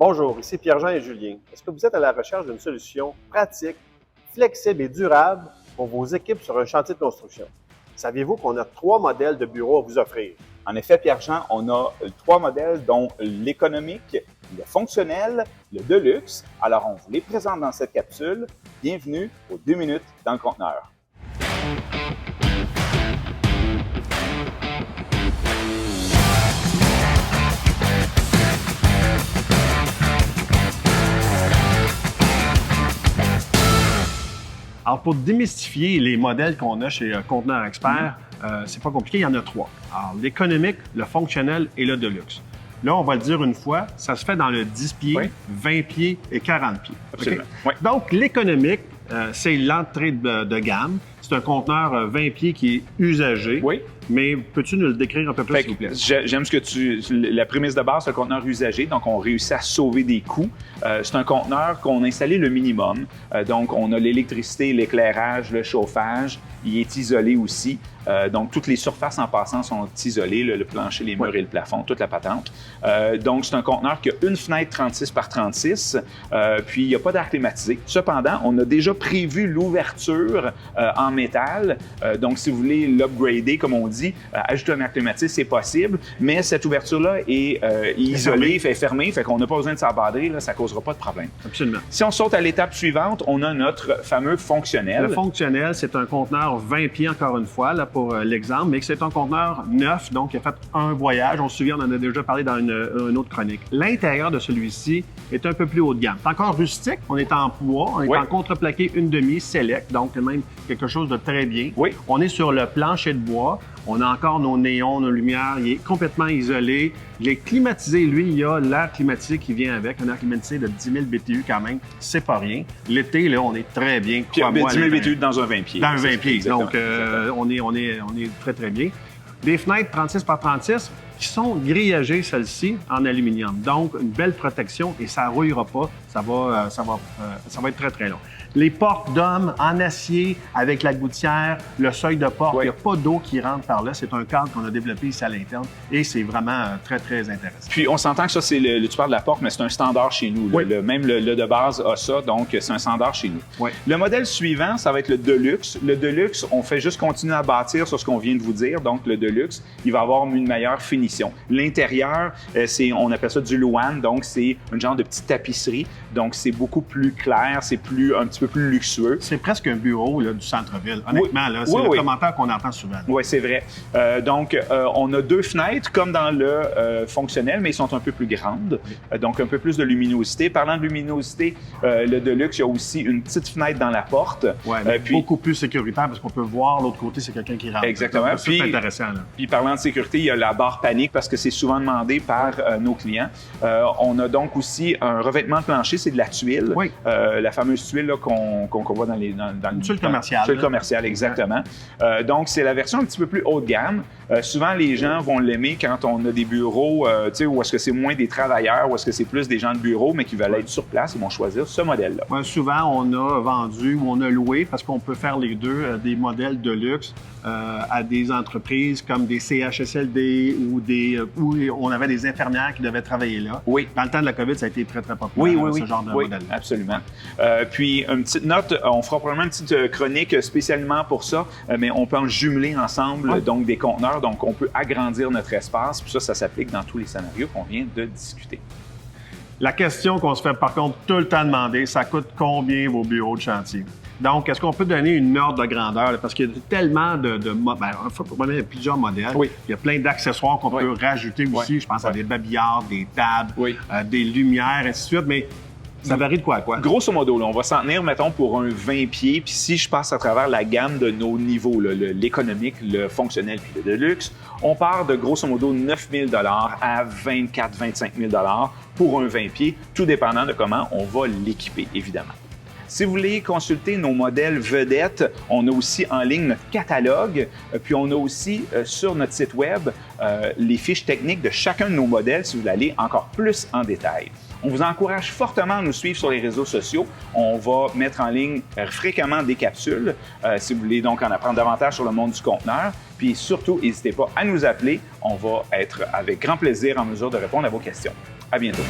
Bonjour, ici Pierre-Jean et Julien. Est-ce que vous êtes à la recherche d'une solution pratique, flexible et durable pour vos équipes sur un chantier de construction? Saviez-vous qu'on a 3 modèles de bureaux à vous offrir? En effet, Pierre-Jean, on a 3 modèles, dont l'économique, le fonctionnel, le deluxe. Alors, on vous les présente dans cette capsule. Bienvenue aux 2 minutes dans le conteneur. Alors, pour démystifier les modèles qu'on a chez Conteneur Expert, c'est pas compliqué, il y en a 3. Alors, l'économique, le fonctionnel et le deluxe. Là, on va le dire une fois, ça se fait dans le 10 pieds, oui. 20 pieds et 40 pieds. Absolument. Okay? Oui. Donc, l'économique, c'est l'entrée de gamme. C'est un conteneur 20 pieds qui est usagé. Oui. Mais peux-tu nous le décrire un peu plus, s'il vous plaît? J'aime ce que la prémisse de base, c'est un conteneur usagé, donc on réussit à sauver des coûts. C'est un conteneur qu'on a installé le minimum. Donc, on a l'électricité, l'éclairage, le chauffage. Il est isolé aussi. Donc, toutes les surfaces en passant sont isolées, le plancher, les murs et le plafond, toute la patente. Donc, c'est un conteneur qui a une fenêtre 36 par 36, puis il n'y a pas d'air climatisé. Cependant, on a déjà prévu l'ouverture en métal. Donc, si vous voulez l'upgrader, comme on dit, ajouter un air climatisé, c'est possible, mais cette ouverture-là est isolée, fermée, fait qu'on n'a pas besoin de s'abadrer, là, ça ne causera pas de problème. Absolument. Si on saute à l'étape suivante, on a notre fameux fonctionnel. Le fonctionnel, c'est un conteneur 20 pieds, encore une fois, là, pour l'exemple, mais c'est un conteneur neuf, donc il a fait un voyage. On se souvient, on en a déjà parlé dans une autre chronique. L'intérieur de celui-ci est un peu plus haut de gamme. C'est encore rustique, on est en bois, on est en contreplaqué 1/2 select, donc c'est même quelque chose de très bien. Oui. On est sur le plancher de bois. On a encore nos néons, nos lumières. Il est complètement isolé. Il est climatisé. Lui, il y a l'air climatisé qui vient avec. Un air climatisé de 10 000 BTU quand même. C'est pas rien. L'été, là, on est très bien. Puis 10 000 BTU dans un 20 pieds. Dans un 20 pieds. Donc, on est très, très bien. Des fenêtres 36 par 36 qui sont grillagées, celles-ci, en aluminium. Donc, une belle protection et ça ne rouillera pas. Ça va être très, très long. Les portes d'hommes en acier avec la gouttière, le seuil de porte, il n'y a pas d'eau qui rentre par là. C'est un cadre qu'on a développé ici à l'interne et c'est vraiment très, très intéressant. Puis, on s'entend que ça, c'est tu parles de la porte, mais c'est un standard chez nous. Oui. Même le de base a ça, donc c'est un standard chez nous. Oui. Le modèle suivant, ça va être le Deluxe. Le Deluxe, on fait juste continuer à bâtir sur ce qu'on vient de vous dire. Donc, le Deluxe, il va avoir une meilleure finition. L'intérieur, on appelle ça du Luan, donc c'est un genre de petite tapisserie. Donc, c'est beaucoup plus clair, c'est un petit peu plus luxueux. C'est presque un bureau là, du centre-ville. Honnêtement, là, c'est le commentaire qu'on entend souvent. Oui, c'est vrai. Donc, on a 2 fenêtres, comme dans le fonctionnel, mais ils sont un peu plus grandes. Donc, un peu plus de luminosité. Parlant de luminosité, le Deluxe, il y a aussi une petite fenêtre dans la porte. Oui, puis beaucoup plus sécuritaire parce qu'on peut voir l'autre côté, c'est quelqu'un qui rentre. Exactement. C'est intéressant. Là. Puis, parlant de sécurité, il y a la barre panique parce que c'est souvent demandé par nos clients. On a donc aussi un revêtement de plancher, c'est de la tuile. Oui. La fameuse tuile qu'on voit dans le tuile commerciale. Tuile commerciale, exactement. Donc, c'est la version un petit peu plus haut de gamme. Souvent, les gens vont l'aimer quand on a des bureaux, où est-ce que c'est moins des travailleurs, où est-ce que c'est plus des gens de bureau, mais qui veulent être sur place, ils vont choisir ce modèle-là. Ouais, souvent, on a vendu ou on a loué, parce qu'on peut faire les deux, des modèles de luxe à des entreprises comme des CHSLD où on avait des infirmières qui devaient travailler là. Oui. Dans le temps de la COVID, ça a été très, très populaire, ce genre de modèle. Absolument. Puis, une petite note, on fera probablement une petite chronique spécialement pour ça, mais on peut en jumeler ensemble, donc des conteneurs, donc on peut agrandir notre espace, puis ça s'applique dans tous les scénarios qu'on vient de discuter. La question qu'on se fait par contre tout le temps demander, ça coûte combien vos bureaux de chantier? Donc, est-ce qu'on peut donner une ordre de grandeur? Là, parce qu'il y a tellement il y a plusieurs modèles. Oui. Il y a plein d'accessoires qu'on peut rajouter aussi. Je pense à des babillards, des tables, des lumières, ainsi de suite. Mais ça varie de quoi à quoi? Grosso modo, là, on va s'en tenir, mettons, pour un 20 pieds. Puis si je passe à travers la gamme de nos niveaux, l'économique, le fonctionnel puis le deluxe, on part de grosso modo 9 000 $ à 24 25 000 $ pour un 20 pieds, tout dépendant de comment on va l'équiper, évidemment. Si vous voulez consulter nos modèles vedettes, on a aussi en ligne notre catalogue, puis on a aussi sur notre site web les fiches techniques de chacun de nos modèles si vous voulez aller encore plus en détail. On vous encourage fortement à nous suivre sur les réseaux sociaux. On va mettre en ligne fréquemment des capsules si vous voulez donc en apprendre davantage sur le monde du conteneur. Puis surtout, n'hésitez pas à nous appeler. On va être avec grand plaisir en mesure de répondre à vos questions. À bientôt.